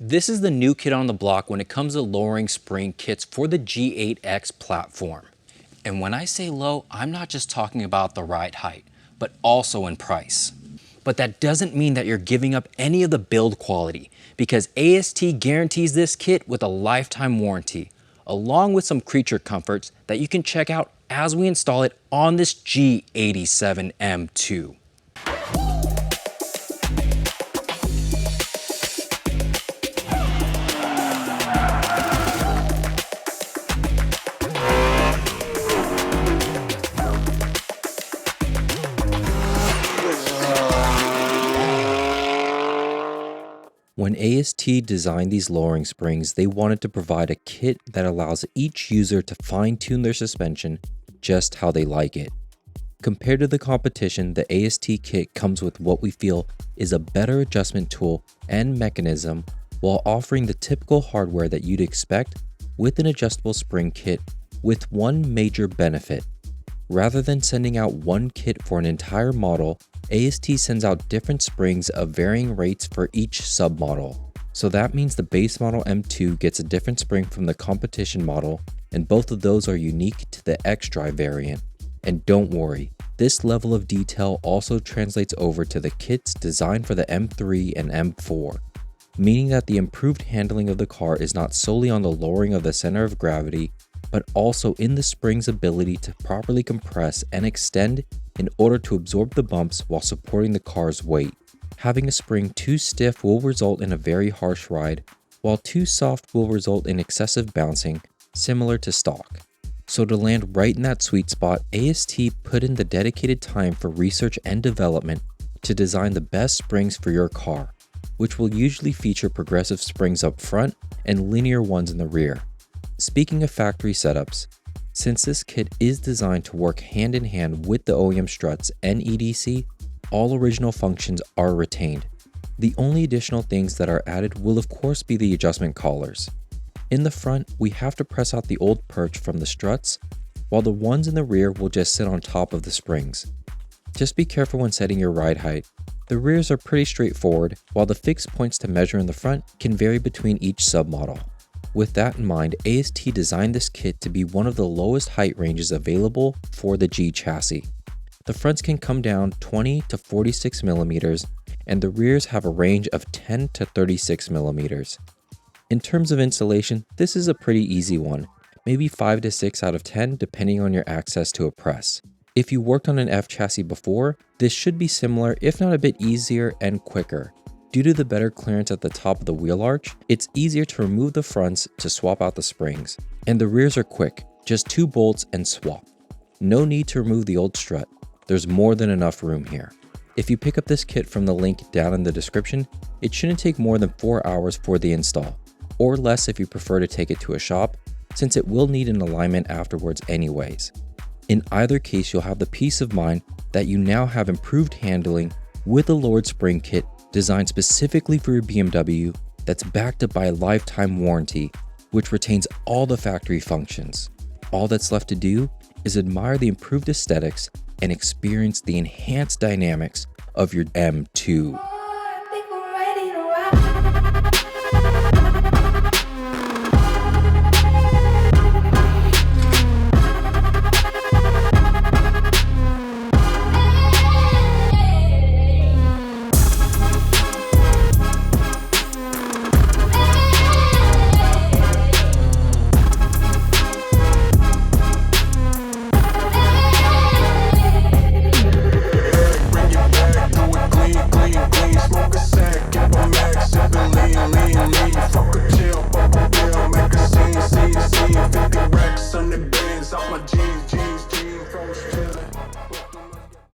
This is the new kid on the block when it comes to lowering spring kits for the G8X platform. And when I say low, I'm not just talking about the ride height, but also in price. But that doesn't mean that you're giving up any of the build quality, because AST guarantees this kit with a lifetime warranty, along with some creature comforts that you can check out as we install it on this G87 M2. When AST designed these lowering springs, they wanted to provide a kit that allows each user to fine-tune their suspension just how they like it. Compared to the competition, the AST kit comes with what we feel is a better adjustment tool and mechanism while offering the typical hardware that you'd expect with an adjustable spring kit, with one major benefit. Rather than sending out one kit for an entire model, AST sends out different springs of varying rates for each submodel. So that means the base model M2 gets a different spring from the competition model, and both of those are unique to the X-Drive variant. And don't worry, this level of detail also translates over to the kits designed for the M3 and M4, meaning that the improved handling of the car is not solely on the lowering of the center of gravity, but also in the spring's ability to properly compress and extend in order to absorb the bumps while supporting the car's weight. Having a spring too stiff will result in a very harsh ride, while too soft will result in excessive bouncing, similar to stock. So to land right in that sweet spot, AST put in the dedicated time for research and development to design the best springs for your car, which will usually feature progressive springs up front and linear ones in the rear. Speaking of factory setups, since this kit is designed to work hand in hand with the OEM struts and EDC, all original functions are retained. The only additional things that are added will of course be the adjustment collars. In the front, we have to press out the old perch from the struts, while the ones in the rear will just sit on top of the springs. Just be careful when setting your ride height. The rears are pretty straightforward, while the fixed points to measure in the front can vary between each submodel. With that in mind, AST designed this kit to be one of the lowest height ranges available for the G chassis. The fronts can come down 20 to 46 millimeters, and the rears have a range of 10 to 36 millimeters. In terms of installation, this is a pretty easy one, maybe 5 to 6 out of 10 depending on your access to a press. If you worked on an F chassis before, this should be similar if not a bit easier and quicker. Due to the better clearance at the top of the wheel arch, it's easier to remove the fronts to swap out the springs. And the rears are quick, just 2 bolts and swap. No need to remove the old strut, there's more than enough room here. If you pick up this kit from the link down in the description, it shouldn't take more than 4 hours for the install, or less if you prefer to take it to a shop, since it will need an alignment afterwards anyways. In either case, you'll have the peace of mind that you now have improved handling with a lowered spring kit designed specifically for your BMW that's backed up by a lifetime warranty, which retains all the factory functions. All that's left to do is admire the improved aesthetics and experience the enhanced dynamics of your M2.